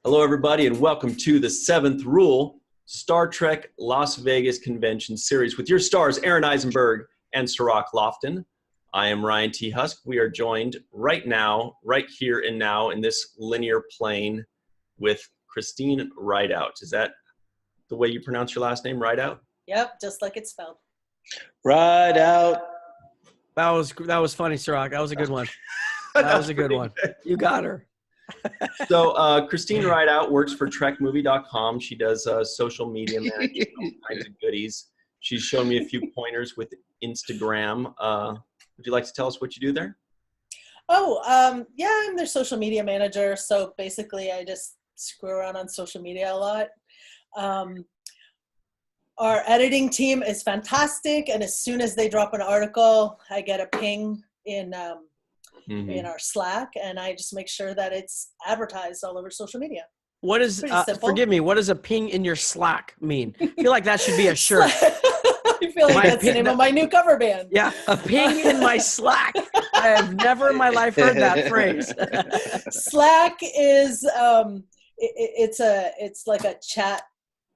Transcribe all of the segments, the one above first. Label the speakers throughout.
Speaker 1: Hello, everybody, and welcome to the Seventh Rule Star Trek Las Vegas Convention Series with your stars, Aaron Eisenberg and Sirach Lofton. I am Ryan T. Husk. We are joined right now, right here and now, in this linear plane with Christine Rideout. Is that the way you pronounce your last name, Rideout?
Speaker 2: Yep, just like it's spelled.
Speaker 3: Rideout.
Speaker 4: That was funny, Sirach. That was a good one. That was a good one. You got her.
Speaker 1: So Christine Rideout works for Trekmovie.com. She does social media management, all kinds of goodies. She's shown me a few pointers with Instagram. Would you like to tell us what you do there?
Speaker 2: Yeah, I'm their social media manager. So basically, I just screw around on social media a lot. Our editing team is fantastic, and as soon as they drop an article, I get a ping in our Slack, and I just make sure that it's advertised all over social media.
Speaker 4: What is, forgive me, what does a ping in your Slack mean? I feel like that should be a shirt.
Speaker 2: I feel like that's the name of my new cover band.
Speaker 4: Yeah, a ping in my Slack. I have never in my life heard that phrase.
Speaker 2: Slack is, it's like a chat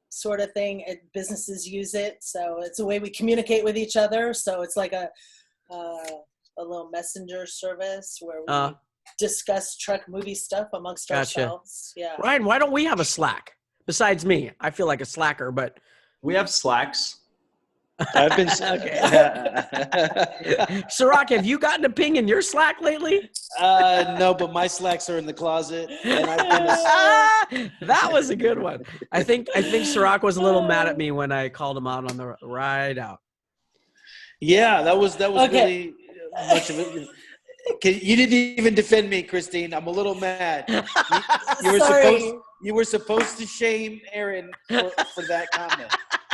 Speaker 2: sort of thing. Businesses use it, so it's a way we communicate with each other. So it's like a little messenger service where we discuss Trek movie stuff amongst ourselves. Yeah.
Speaker 4: Ryan, why don't we have a Slack? Besides me, I feel like a slacker, but
Speaker 1: we have Slacks.
Speaker 3: I've been
Speaker 4: okay. Sirach, have you gotten a ping in your Slack lately?
Speaker 3: No, but my Slacks are in the closet, and I've been
Speaker 4: that was a good one. I think Sirach was a little mad at me when I called him out on the ride out.
Speaker 3: Yeah, that was
Speaker 2: okay.
Speaker 3: Really much of it. You didn't even defend me, Christine. I'm a little mad. You were supposed to shame Aaron for that comment.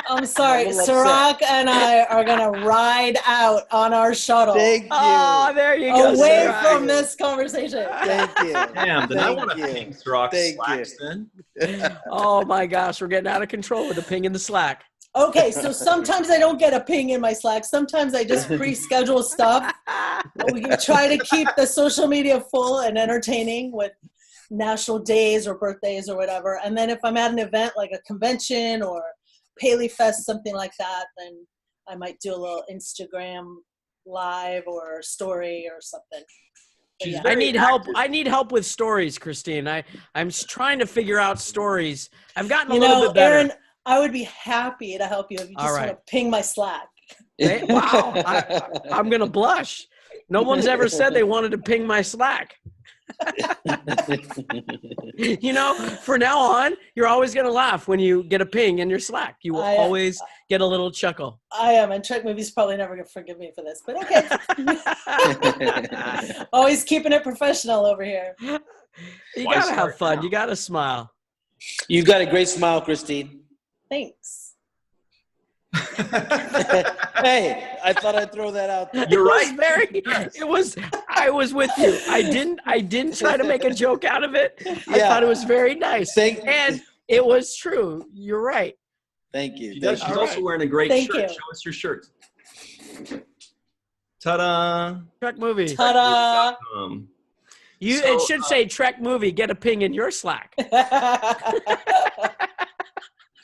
Speaker 2: I'm sorry. Sirach and I are going to ride out on our shuttle.
Speaker 3: Thank you.
Speaker 4: Oh, there you go.
Speaker 2: Away
Speaker 4: Sirach.
Speaker 2: from this conversation.
Speaker 3: Thank you.
Speaker 1: Damn, then I want to ping Sirach Slacks then.
Speaker 4: Oh, my gosh. We're getting out of control with the ping in the Slack.
Speaker 2: Okay, so sometimes I don't get a ping in my Slack. Sometimes I just pre-schedule stuff. We can try to keep the social media full and entertaining with national days or birthdays or whatever. And then if I'm at an event like a convention or Paley Fest, something like that, then I might do a little Instagram live or story or something.
Speaker 4: Yeah. I need help. I need help with stories, Christine. I'm trying to figure out stories. I've gotten a little bit better.
Speaker 2: Aaron, I would be happy to help you if you just want to ping my Slack.
Speaker 4: Hey, wow. I'm going to blush. No one's ever said they wanted to ping my Slack. For now on, you're always going to laugh when you get a ping in your Slack. You will always get a little chuckle.
Speaker 2: I am, and Trek Movie's probably never going to forgive me for this, but okay. Always keeping it professional over here.
Speaker 4: You got to have fun. You got to smile.
Speaker 3: You've got a great smile, Christine.
Speaker 2: Thanks.
Speaker 3: Hey, I thought I'd throw that out there.
Speaker 4: You're right. I was with you. I didn't try to make a joke out of it. I thought it was very nice. And it was true. You're right.
Speaker 3: Thank you.
Speaker 1: She's also wearing a great shirt. Show us your shirt. Ta-da.
Speaker 4: Trek Movie.
Speaker 2: Ta-da.
Speaker 4: It should say Trek Movie. Get a ping in your Slack.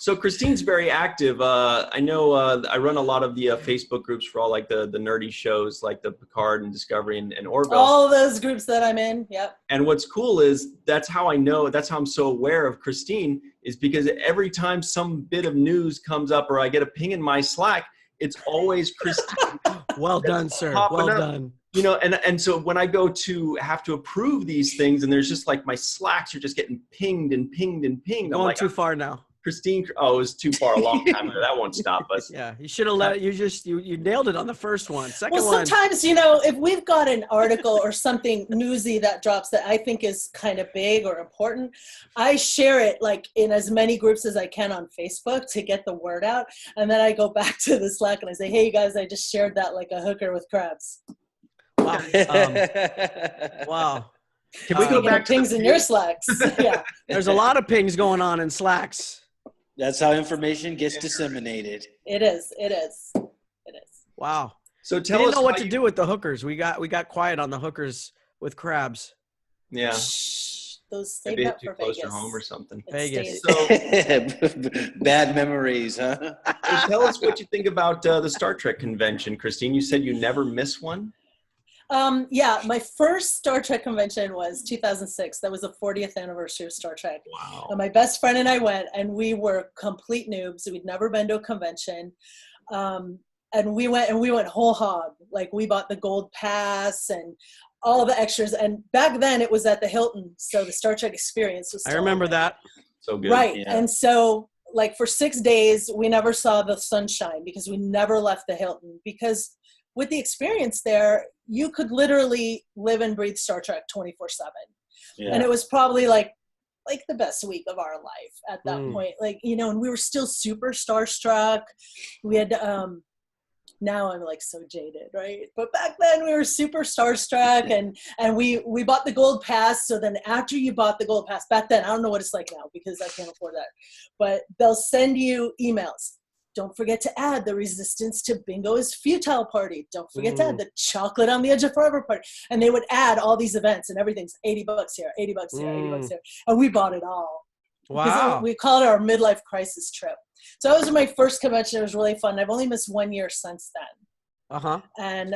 Speaker 1: So Christine's very active. I know I run a lot of the Facebook groups for all like the nerdy shows like the Picard and Discovery and Orville.
Speaker 2: All those groups that I'm in, yep.
Speaker 1: And what's cool is that's how I'm so aware of Christine is because every time some bit of news comes up or I get a ping in my Slack, it's always Christine.
Speaker 4: Well done, sir. Well done.
Speaker 1: And so when I go to have to approve these things and there's just like my Slacks are just getting pinged and pinged and pinged.
Speaker 4: Going too far now.
Speaker 1: Christine, it was too far a long time ago. That won't stop us.
Speaker 4: Yeah, you should have let it. You nailed it on the first one. Second one.
Speaker 2: Well, sometimes, if we've got an article or something newsy that drops that I think is kind of big or important, I share it like in as many groups as I can on Facebook to get the word out. And then I go back to the Slack and I say, hey, you guys, I just shared that like a hooker with crabs.
Speaker 4: Wow. Wow.
Speaker 2: Can we go back to pings in your Slacks? Yeah.
Speaker 4: There's a lot of pings going on in Slacks.
Speaker 3: That's how information gets disseminated.
Speaker 2: It is.
Speaker 4: Wow.
Speaker 1: So tell us.
Speaker 4: We didn't know what to do with the hookers. We got quiet on the hookers with crabs.
Speaker 1: Yeah.
Speaker 2: those
Speaker 1: Maybe
Speaker 2: saved
Speaker 1: hit
Speaker 2: up
Speaker 1: too
Speaker 2: for
Speaker 1: close
Speaker 2: Vegas.
Speaker 1: to home or something.
Speaker 2: It
Speaker 4: Vegas.
Speaker 2: stays.
Speaker 1: So,
Speaker 3: Bad memories, huh?
Speaker 1: so tell us what you think about the Star Trek convention, Christine. You said you never miss one.
Speaker 2: Yeah, my first Star Trek convention was 2006. That was the 40th anniversary of Star Trek.
Speaker 1: Wow.
Speaker 2: And my best friend and I went, and we were complete noobs. We'd never been to a convention. And we went whole hog. Like, we bought the gold pass and all the extras. And back then it was at the Hilton. So the Star Trek experience was still
Speaker 4: I remember that.
Speaker 1: So good.
Speaker 2: right.
Speaker 3: Yeah.
Speaker 2: And so, like, for 6 days, we never saw the sunshine because we never left the Hilton. Because with the experience there, you could literally live and breathe Star Trek 24/7.
Speaker 3: Yeah.
Speaker 2: And it was probably like the best week of our life at that point. Like, you know, and we were still super starstruck. We had, now I'm like so jaded, right? But back then we were super starstruck, and we bought the gold pass. So then after you bought the gold pass, back then, I don't know what it's like now because I can't afford that, but they'll send you emails. Don't forget to add the Resistance to Bingo is Futile party. Don't forget to add the Chocolate on the Edge of Forever party. And they would add all these events, and everything's $80 here, $80 here, $80 here. And we bought it all.
Speaker 4: Wow.
Speaker 2: We called it our midlife crisis trip. So that was my first convention. It was really fun. I've only missed 1 year since then.
Speaker 4: Uh-huh.
Speaker 2: And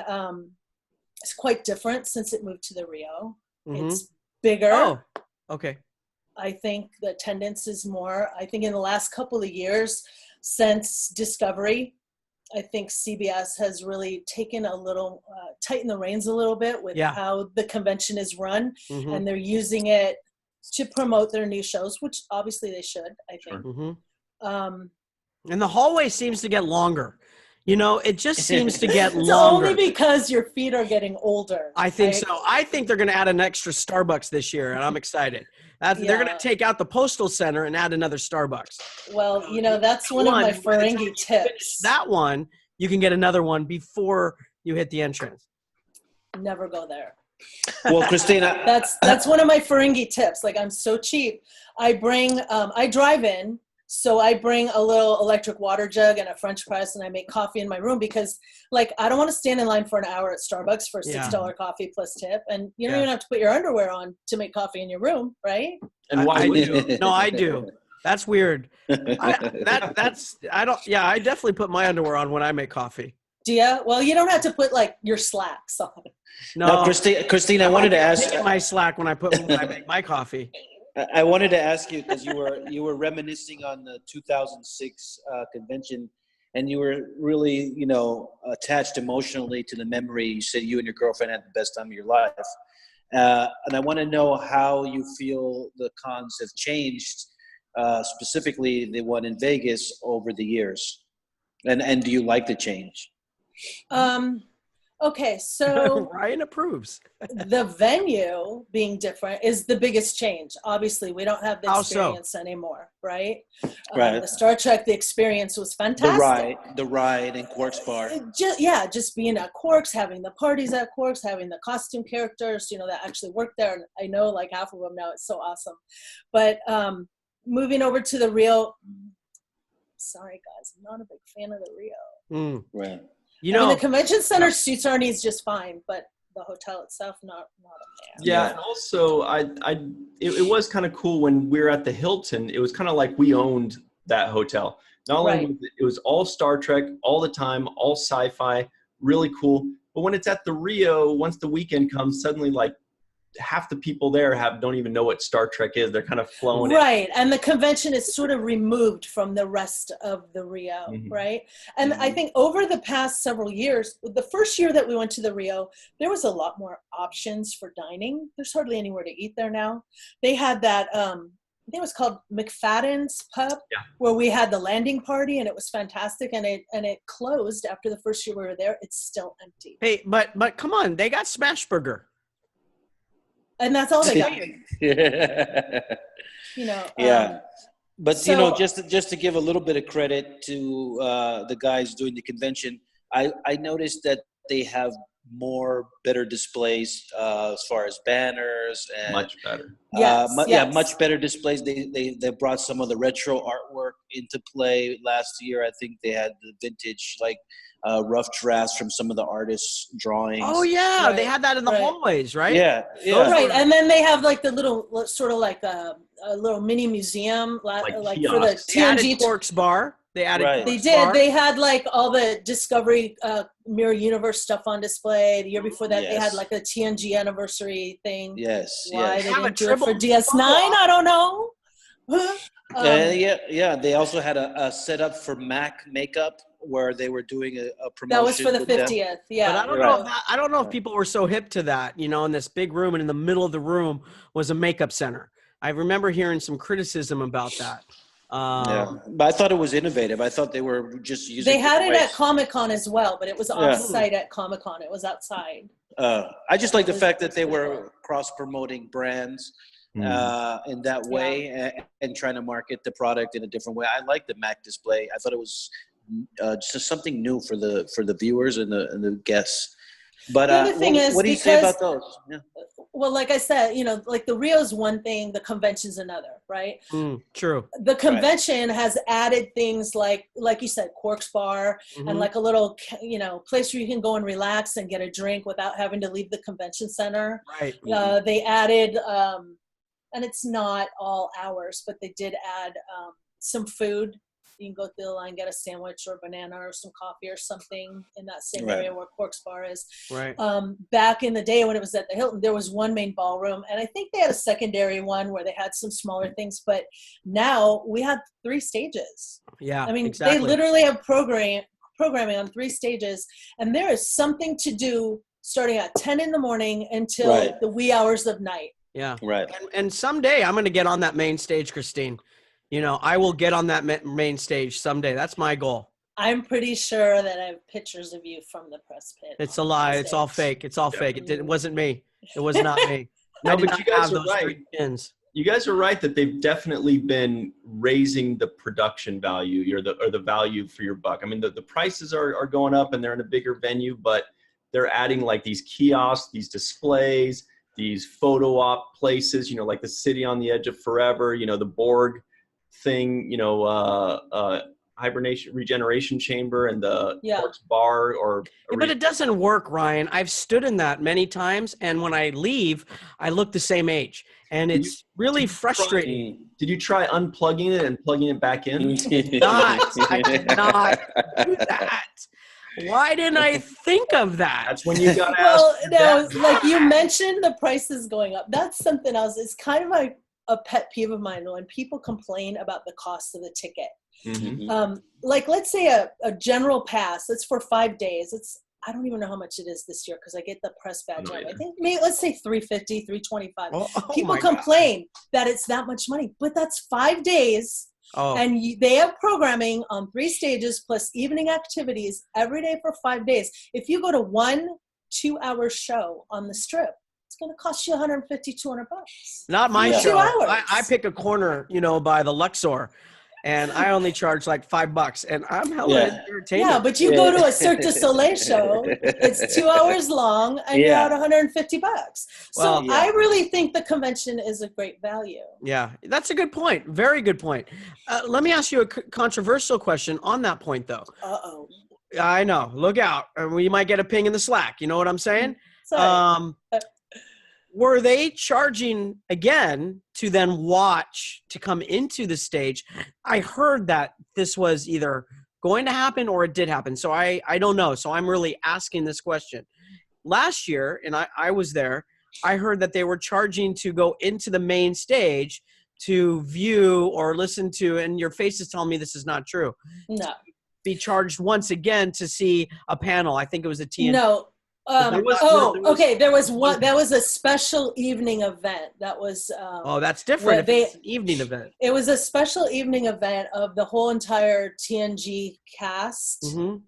Speaker 2: it's quite different since it moved to the Rio.
Speaker 4: Mhm.
Speaker 2: It's bigger.
Speaker 4: Oh, okay.
Speaker 2: I think the attendance is more. I think in the last couple of years since Discovery, I think CBS has really taken a little, tightened the reins a little bit with how the convention is run.
Speaker 4: Mhm.
Speaker 2: And they're using it to promote their new shows, which obviously they should, I think.
Speaker 4: Mhm. And the hallway seems to get longer. You know, it just seems to get
Speaker 2: It's
Speaker 4: longer.
Speaker 2: only because your feet are getting older.
Speaker 4: I think so. I think they're going to add an extra Starbucks this year, and I'm excited. They're going to take out the Postal Center and add another Starbucks.
Speaker 2: Well, you know, that's one of my Ferengi tips.
Speaker 4: That one, you can get another one before you hit the entrance.
Speaker 2: Never go there.
Speaker 3: Well, Christina,
Speaker 2: That's one of my Ferengi tips. Like, I'm so cheap. I drive in. So I bring a little electric water jug and a French press, and I make coffee in my room because, like, I don't want to stand in line for an hour at Starbucks for a $6 coffee plus tip. And you don't even have to put your underwear on to make coffee in your room, right?
Speaker 1: And why would you?
Speaker 4: No, I do. That's weird. I definitely put my underwear on when I make coffee.
Speaker 2: Do you? Well, you don't have to put, like, your slacks on.
Speaker 3: No, Christine, I wanted to ask.
Speaker 4: Take my slack when I make my coffee.
Speaker 3: I wanted to ask you because you were reminiscing on the 2006 convention, and you were really, you know, attached emotionally to the memory. You said you and your girlfriend had the best time of your life, and I want to know how you feel the cons have changed, specifically the one in Vegas over the years, and do you like the change?
Speaker 2: Okay, so
Speaker 4: Ryan approves.
Speaker 2: the venue being different is the biggest change. Obviously, we don't have the experience anymore, right?
Speaker 3: Right.
Speaker 2: The Star Trek, the experience was fantastic.
Speaker 3: The ride in Quark's bar.
Speaker 2: Just being at Quark's, having the parties at Quark's, having the costume characters, you know, that actually worked there. And I know like half of them now. It's so awesome. But moving over to the Rio, sorry guys, I'm not a big fan of the Rio.
Speaker 3: Right.
Speaker 4: You know,
Speaker 2: the convention center suits our needs just fine, but the hotel itself, not a fan.
Speaker 1: Yeah, and also it was kind of cool when we were at the Hilton. It was kind of like we owned that hotel. Not only was it was all Star Trek all the time, all sci-fi, really cool. But when it's at the Rio, once the weekend comes, suddenly like half the people there don't even know what Star Trek is. They're kind of flowing in.
Speaker 2: Right, and the convention is sort of removed from the rest of the Rio, right? And I think over the past several years, the first year that we went to the Rio, there was a lot more options for dining. There's hardly anywhere to eat there now. They had that, I think it was called McFadden's Pub, where we had the landing party, and it was fantastic. And it closed after the first year we were there. It's still empty.
Speaker 4: Hey, but come on, they got Smash Burger.
Speaker 2: And that's all they got. You know.
Speaker 3: But so, you know, just to give a little bit of credit to the guys doing the convention, I noticed that they have better displays as far as banners and
Speaker 1: Much better.
Speaker 2: Yes,
Speaker 3: yeah,
Speaker 2: yes.
Speaker 3: much better displays. They brought some of the retro artwork into play last year. I think they had the vintage rough drafts from some of the artists' drawings.
Speaker 4: Oh yeah,
Speaker 2: Right,
Speaker 4: they had that in the
Speaker 2: right.
Speaker 4: hallways, right?
Speaker 3: Yeah,
Speaker 4: Those
Speaker 2: Right,
Speaker 4: were-
Speaker 2: and then they have like the little sort of like a little mini museum, like for the
Speaker 1: kiosks.
Speaker 4: They added
Speaker 2: TNG.
Speaker 4: Quark's Bar. They added
Speaker 3: Right.
Speaker 2: They
Speaker 4: Quark's
Speaker 2: did.
Speaker 4: Bar.
Speaker 2: They had like all the Discovery Mirror Universe stuff on display. The year before that, they had
Speaker 3: Yes.
Speaker 2: like a TNG anniversary thing.
Speaker 3: Yes,
Speaker 2: Why
Speaker 3: yes.
Speaker 2: they
Speaker 4: Have a
Speaker 2: didn't do it for
Speaker 4: triple
Speaker 2: DS9,
Speaker 4: photo
Speaker 2: I don't know.
Speaker 3: Yeah. They also had a setup for Mac makeup where they were doing a promotion.
Speaker 2: That was for the
Speaker 3: with them.
Speaker 2: 50th.
Speaker 4: But
Speaker 2: Yeah.
Speaker 4: I don't
Speaker 3: Right.
Speaker 4: know if I don't know if people were so hip to that, you know, in this big room, and in the middle of the room was a makeup center. I remember hearing some criticism about that.
Speaker 3: Yeah, but I thought it was innovative. I thought they were just using.
Speaker 2: They had it
Speaker 3: different
Speaker 2: at
Speaker 3: ways.
Speaker 2: Comic-Con as well, but it was
Speaker 3: Yeah.
Speaker 2: off-site at Comic-Con. It was outside.
Speaker 3: I just like the
Speaker 2: It was-
Speaker 3: fact that
Speaker 2: it's
Speaker 3: they
Speaker 2: pretty
Speaker 3: were cross-promoting brands
Speaker 1: Mhm.
Speaker 3: in that way and trying to market the product in a different way. I like the Mac display. I thought it was just something new for the viewers and the guests. But
Speaker 2: The other thing is
Speaker 3: what do you say
Speaker 2: because-
Speaker 3: about those? Yeah.
Speaker 2: Well, like I said, you know, like the Rio's one thing, the convention's another, right?
Speaker 4: True.
Speaker 2: The convention has added things like you said, Quark's Bar, and like a little, you know, place where you can go and relax and get a drink without having to leave the convention center.
Speaker 4: Right.
Speaker 2: They added, and it's not all hours, but they did add some food. You can go through the line, get a sandwich or a banana or some coffee or something in that same
Speaker 3: Right.
Speaker 2: area where Quark's Bar is.
Speaker 4: Right.
Speaker 2: Back in the day when it was at the Hilton, there was one main ballroom, and I think they had a secondary one where they had some smaller things. But now we have 3 stages.
Speaker 4: Yeah.
Speaker 2: I mean,
Speaker 4: exactly.
Speaker 2: they literally have programming on 3 stages, and there is something to do starting at 10 in the morning until
Speaker 3: Right.
Speaker 2: the wee hours of night.
Speaker 4: Yeah.
Speaker 3: Right.
Speaker 4: And someday I'm going to get on that main stage, Christine. You know, I will get on that main stage someday. That's my goal.
Speaker 2: I'm pretty sure that I have pictures of you from the press pit.
Speaker 4: It's a
Speaker 2: on
Speaker 4: lie.
Speaker 2: the
Speaker 4: It's all
Speaker 2: stage.
Speaker 4: fake. It's all fake. It wasn't me. It was not me.
Speaker 1: No,
Speaker 4: I did
Speaker 1: but
Speaker 4: not
Speaker 1: you guys
Speaker 4: have
Speaker 1: are
Speaker 4: those
Speaker 1: right.
Speaker 4: 3 pins.
Speaker 1: You guys are right that they've definitely been raising the production value or the value for your buck. I mean, the prices are going up and they're in a bigger venue, but they're adding like these kiosks, these displays, these photo op places, you know, like the City on the Edge of Forever, you know, the Borg thing, you know, hibernation regeneration chamber and the Quark's Bar or
Speaker 4: Yeah, but it doesn't work, Ryan. I've stood in that many times, and when I leave, I look the same age, and it's really frustrating.
Speaker 1: Did you try unplugging it and plugging it back in?
Speaker 4: I did not do that. Why didn't I think of that?
Speaker 1: That's when you got
Speaker 2: Well,
Speaker 1: asked.
Speaker 2: no, like you mentioned the prices going up. That's something else. It's kind of like a pet peeve of mine when people complain about the cost of the ticket.
Speaker 1: Mhm.
Speaker 2: Like let's say a general pass, it's for 5 days. I don't even know how much it is this year because I get the press badge.
Speaker 1: I don't
Speaker 2: I think maybe let's say $350, $325.
Speaker 4: Oh
Speaker 2: People
Speaker 4: my God.
Speaker 2: complain that it's that much money, but that's 5 days.
Speaker 4: Oh,
Speaker 2: And they have programming on 3 stages plus evening activities every day for 5 days. If you go to 1 2-hour show on the strip, it's going to cost you $150, $200.
Speaker 4: not my
Speaker 3: Yeah.
Speaker 4: show.
Speaker 2: 2 hours.
Speaker 4: I pick a corner, you know, by the Luxor, and I only charge like $5, and I'm hella entertained.
Speaker 2: Yeah, but you go to a Cirque du Soleil show, it's 2 hours long, and you're out $150. So
Speaker 4: Well,
Speaker 2: I really think the convention is a great value.
Speaker 4: Yeah, that's a good point. Very good point. Let me ask you a controversial question on that point, though.
Speaker 2: Uh-oh.
Speaker 4: I know. Look out. We might get a ping in the Slack. You know what I'm saying?
Speaker 2: Sorry.
Speaker 4: Were they charging again to then watch to come into the stage? I heard that this was either going to happen or it did happen. So I don't know. So I'm really asking this question. Last year, and I was there, I heard that they were charging to go into the main stage to view or listen to, and your face is telling me this is not true.
Speaker 2: No.
Speaker 4: Be charged once again to see a panel. I think it was a TNT.
Speaker 2: No.
Speaker 4: There was
Speaker 2: Okay. There was one. That was a special evening event. That was.
Speaker 4: Oh, that's different.
Speaker 2: Well,
Speaker 4: It's an evening event.
Speaker 2: It was a special evening event of the whole entire TNG cast.
Speaker 4: Mm-hmm.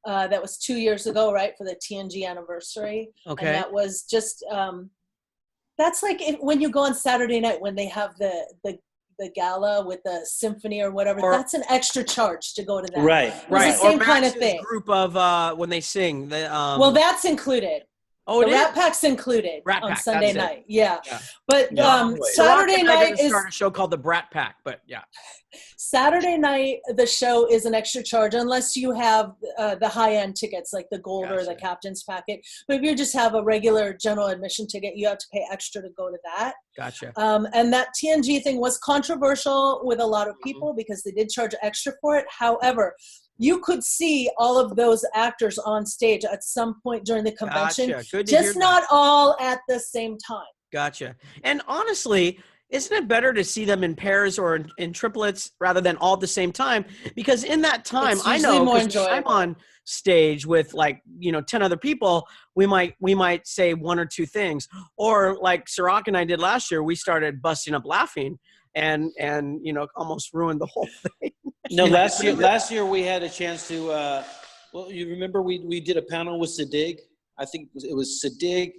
Speaker 2: That was 2 years ago, right, for the TNG anniversary.
Speaker 4: Okay.
Speaker 2: And that was just. That's like when you go on Saturday night when they have the the gala with the symphony or whatever, that's an extra charge to go to that.
Speaker 3: Right.
Speaker 2: It was the same kind of
Speaker 4: Max's
Speaker 2: thing.
Speaker 4: Group of when they sing.
Speaker 2: Well, that's included.
Speaker 4: Oh,
Speaker 2: the Rat Pack's included
Speaker 4: Rat
Speaker 2: on
Speaker 4: Pack,
Speaker 2: Sunday
Speaker 4: that's it.
Speaker 2: night. Yeah.
Speaker 4: Yeah.
Speaker 2: But
Speaker 1: Wait.
Speaker 2: Saturday night is
Speaker 4: start a show called the Brat Pack, but yeah.
Speaker 2: Saturday night. The show is an extra charge unless you have the high end tickets like the gold or the captain's packet. But if you just have a regular general admission ticket, you have to pay extra to go to that.
Speaker 4: Gotcha.
Speaker 2: And that TNG thing was controversial with a lot of people because they did charge extra for it. However, you could see all of those actors on stage at some point during the convention,
Speaker 4: Gotcha. Good to hear
Speaker 2: just not all at the same time.
Speaker 4: Gotcha. And honestly, isn't it better to see them in pairs or in triplets rather than all at the same time? Because in that time,
Speaker 2: It's
Speaker 4: I
Speaker 2: usually
Speaker 4: know
Speaker 2: more
Speaker 4: 'cause
Speaker 2: enjoyable.
Speaker 4: I'm on stage with 10 other people, we might say one or two things. Or like Sirach and I did last year, we started busting up laughing and almost ruined the whole thing.
Speaker 3: No, last year we had a chance to. Well, you remember we did a panel with Sadig. I think it was Sadig.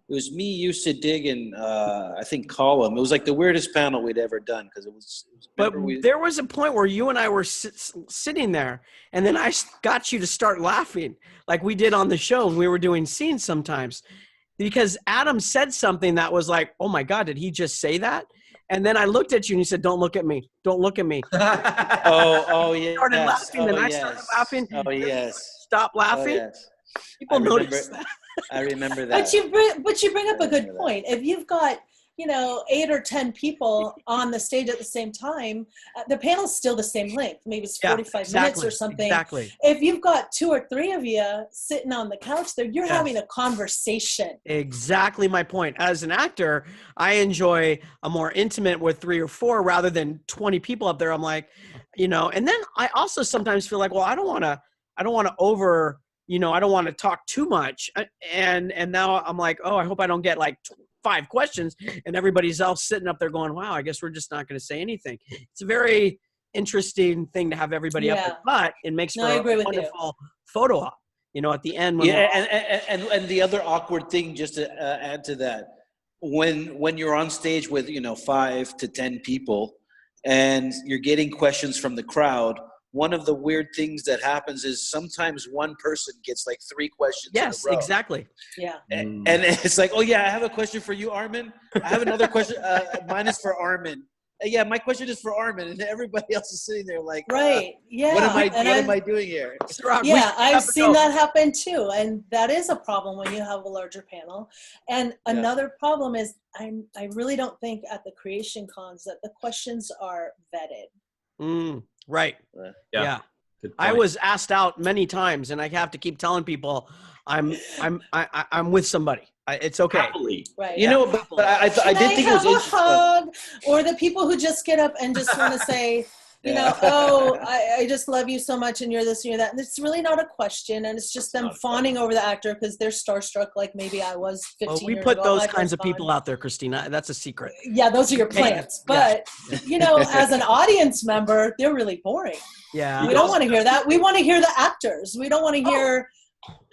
Speaker 3: It was me, you, Sadig, and I think Colum. It was like the weirdest panel we'd ever done because it was.
Speaker 4: But there was a point where you and I were sitting there, and then I got you to start laughing like we did on the show. And we were doing scenes sometimes because Adam said something that was like, "Oh my God, did he just say that?" And then I looked at you and you said, "Don't look at me. Don't look at me."
Speaker 3: oh yeah.
Speaker 4: Started laughing, and I started laughing.
Speaker 3: Oh yes.
Speaker 4: Stop laughing.
Speaker 3: Oh, yes.
Speaker 4: People notice that.
Speaker 3: I remember that.
Speaker 2: But you bring up a good point. If you've got 8 or 10 people on the stage at the same time, the panel's still the same length. Maybe it's 45 minutes or something.
Speaker 4: Exactly.
Speaker 2: If you've got 2 or 3 of you sitting on the couch there, you're having a conversation.
Speaker 4: Exactly my point. As an actor, I enjoy a more intimate with 3 or 4 rather than 20 people up there. I'm like, and then I also sometimes feel like, well, I don't want to over, I don't want to talk too much. And now I'm like, oh, I hope I don't get like 5 questions and everybody's else sitting up there going, wow, I guess we're just not going to say anything. It's a very interesting thing to have everybody up there, but it makes for a wonderful photo op, at the end.
Speaker 3: And the other awkward thing, just to add to that, when you're on stage with, 5 to 10 people and you're getting questions from the crowd, one of the weird things that happens is sometimes one person gets like 3 questions.
Speaker 4: Yes,
Speaker 3: in a row.
Speaker 4: Exactly.
Speaker 2: Yeah.
Speaker 3: And it's like, oh yeah, I have a question for you, Armin. I have another question. Mine is for Armin. Yeah, my question is for Armin, and everybody else is sitting there like,
Speaker 2: right. Yeah.
Speaker 3: What am I doing here?
Speaker 2: Yeah, I've seen that happen too, and that is a problem when you have a larger panel. And another problem is I really don't think at the creation cons that the questions are vetted.
Speaker 4: Right. Yeah. I was asked out many times, and I have to keep telling people I'm with somebody. It's okay.
Speaker 1: Happily.
Speaker 2: Right.
Speaker 3: But I did think it was interesting.
Speaker 2: Hug, or the people who just get up and just want to say, I just love you so much, and you're this and you're that. And it's really not a question, and it's just them fawning over the actor because they're starstruck, like maybe I was 15 years ago.
Speaker 4: We put those kinds of people out there, Christina. That's a secret.
Speaker 2: Yeah, those are your plants. But, as an audience member, they're really boring.
Speaker 4: Yeah.
Speaker 2: We don't want to hear that. We want to hear the actors. We don't want to hear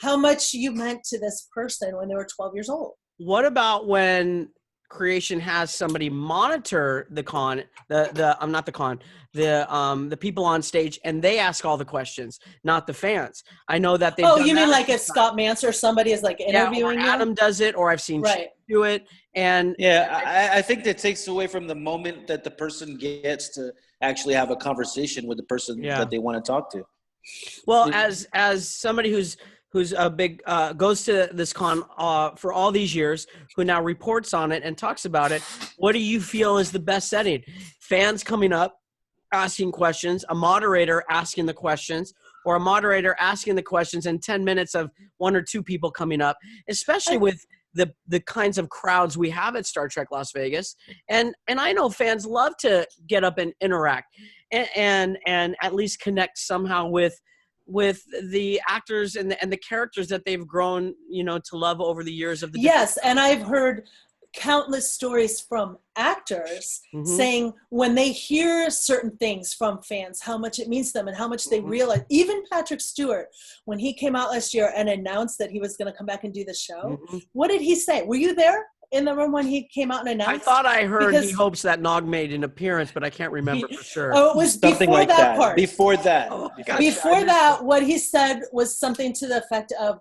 Speaker 2: how much you meant to this person when they were 12 years old.
Speaker 4: What about when creation has somebody monitor the con, the people on stage, and they ask all the questions, not the fans? I know that they.
Speaker 2: Oh, you mean like if Scott Mance or somebody is like interviewing
Speaker 4: or Adam does it, or I've seen Chip do it, and
Speaker 3: I think that takes away from the moment that the person gets to actually have a conversation with the person that they want to talk to.
Speaker 4: Well, as somebody who's a big goes to this con for all these years, who now reports on it and talks about it, what do you feel is the best setting? Fans coming up asking questions, a moderator asking the questions, or a moderator asking the questions and 10 minutes of 1 or 2 people coming up, especially with the kinds of crowds we have at Star Trek Las Vegas. And I know fans love to get up and interact and at least connect somehow with the actors and the characters that they've grown, to love over the years of the.
Speaker 2: Yes, and I've heard countless stories from actors saying when they hear certain things from fans, how much it means to them and how much they realize. Even Patrick Stewart, when he came out last year and announced that he was going to come back and do the show, what did he say? Were you there? in the room when he came out and announced?
Speaker 4: I thought I heard he
Speaker 2: Because-
Speaker 4: hopes that Nog made an appearance, but I can't remember for sure.
Speaker 2: Oh, it was
Speaker 3: Something
Speaker 2: before
Speaker 3: like
Speaker 2: that part.
Speaker 3: Before that.
Speaker 4: Oh, gotcha.
Speaker 2: Before that, what he said was something to the effect of,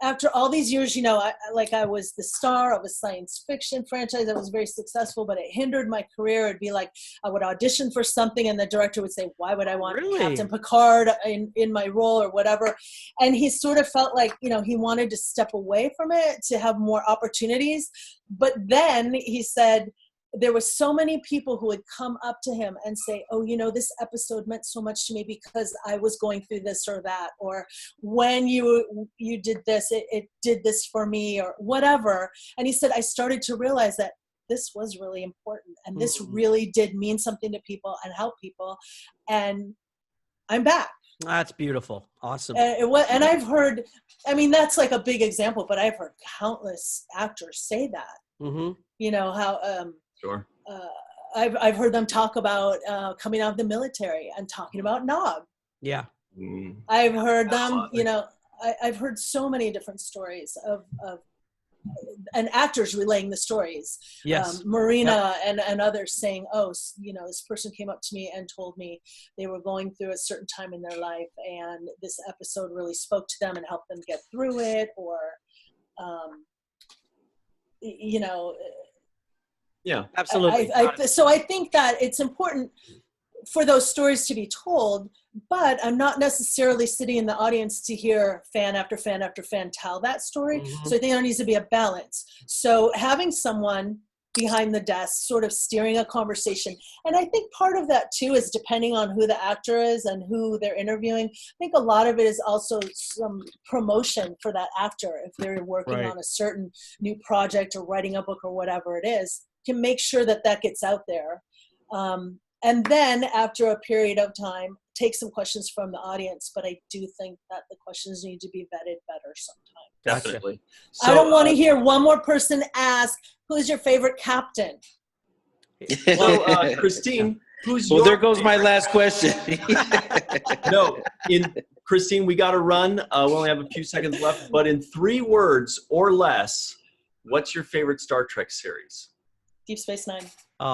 Speaker 2: after all these years, you know, I was the star of a science fiction franchise that was very successful, but it hindered my career. It'd be like I would audition for something and the director would say, why would I want
Speaker 4: Really?
Speaker 2: Captain Picard in my role or whatever? And he sort of felt like, you know, he wanted to step away from it to have more opportunities. But then he said, there were so many people who would come up to him and say, oh, you know, this episode meant so much to me because I was going through this or that, or when you did this, it did this for me, or whatever. And he said, I started to realize that this was really important and this really did mean something to people and help people. And I'm back.
Speaker 4: That's beautiful. Awesome.
Speaker 2: And I've heard, I mean, that's like a big example, but I've heard countless actors say that.
Speaker 4: Mm-hmm.
Speaker 2: You know, how
Speaker 1: Sure.
Speaker 2: I've heard them talk about coming out of the military and talking about Nog.
Speaker 4: Yeah.
Speaker 2: I've heard them,
Speaker 1: Absolutely.
Speaker 2: you know, I've heard so many different stories of and actors relaying the stories.
Speaker 4: Yes.
Speaker 2: Marina and others saying, oh, you know, this person came up to me and told me they were going through a certain time in their life and this episode really spoke to them and helped them get through it, or, you know.
Speaker 1: Yeah.
Speaker 4: Absolutely.
Speaker 2: So I think that it's important for those stories to be told, but I'm not necessarily sitting in the audience to hear fan after fan after fan tell that story.
Speaker 4: Mhm.
Speaker 2: So I think there needs to be a balance. So having someone behind the desk sort of steering a conversation. And I think part of that too is depending on who the actor is and who they're interviewing. I think a lot of it is also some promotion for that actor. If they're working
Speaker 4: Right.
Speaker 2: on a certain new project or writing a book or whatever it is, can make sure that that gets out there. And then after a period of time, take some questions from the audience. But I do think that the questions need to be vetted better sometimes.
Speaker 4: Gotcha.
Speaker 1: Definitely.
Speaker 2: I don't want to hear one more person ask, who's your favorite captain?
Speaker 1: Well, Christine, who's
Speaker 3: Well,
Speaker 1: your
Speaker 3: there goes my last question.
Speaker 1: No, Christine, we got to run. We only have a few seconds left, but in 3 words or less, what's your favorite Star Trek series?
Speaker 2: Deep Space Nine.
Speaker 1: We've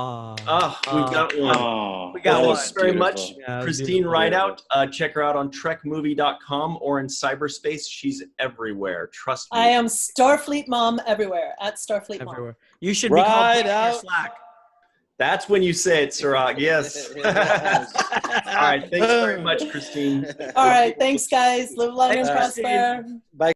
Speaker 1: got one.
Speaker 3: Oh,
Speaker 4: We got
Speaker 3: that
Speaker 4: one.
Speaker 3: is
Speaker 1: Thanks very
Speaker 3: beautiful.
Speaker 1: much,
Speaker 4: Yeah, it was
Speaker 1: Christine
Speaker 4: beautiful.
Speaker 1: Rideout. Check her out on trekmovie.com or in cyberspace. She's everywhere. Trust me.
Speaker 2: I am Starfleet Mom everywhere, at Starfleet Mom.
Speaker 4: Everywhere. You should be called
Speaker 3: Right
Speaker 4: Black
Speaker 3: out.
Speaker 4: Slack.
Speaker 1: That's when you say it, Sirach. Yes. All right. Thanks very much, Christine.
Speaker 2: All right, thanks guys. Live long and
Speaker 4: Thanks, Christine.
Speaker 2: prosper.
Speaker 3: Bye.